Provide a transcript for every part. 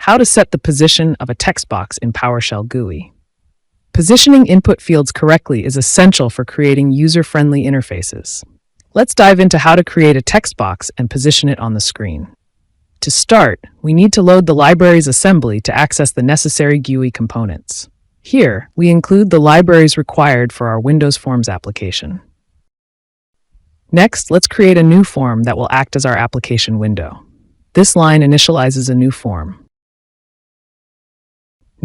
How to set the position of a text box in PowerShell GUI. Positioning input fields correctly is essential for creating user-friendly interfaces. Let's dive into how to create a text box and position it on the screen. To start, we need to load the library's assembly to access the necessary GUI components. Here, we include the libraries required for our Windows.Forms application. Next, let's create a new form that will act as our application window. This line initializes a new form.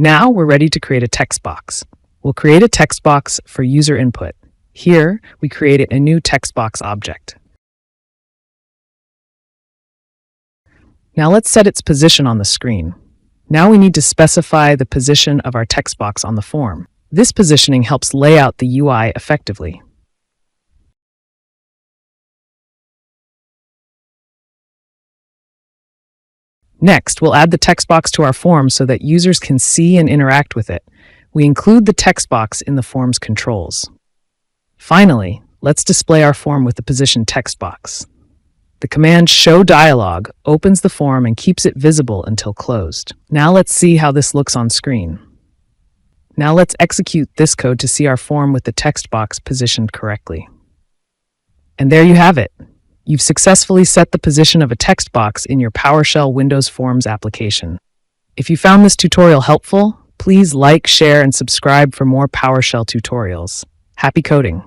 Now we're ready to create a text box. We'll create a text box for user input. Here, we create a new text box object. Now let's set its position on the screen. Now we need to specify the position of our text box on the form. This positioning helps lay out the UI effectively. Next, we'll add the text box to our form so that users can see and interact with it. We include the text box in the form's controls. Finally, let's display our form with the positioned text box. The command Show Dialog opens the form and keeps it visible until closed. Now let's see how this looks on screen. Now let's execute this code to see our form with the text box positioned correctly. And there you have it. You've successfully set the position of a text box in your PowerShell Windows.Forms application. If you found this tutorial helpful, please like, share, and subscribe for more PowerShell tutorials. Happy coding!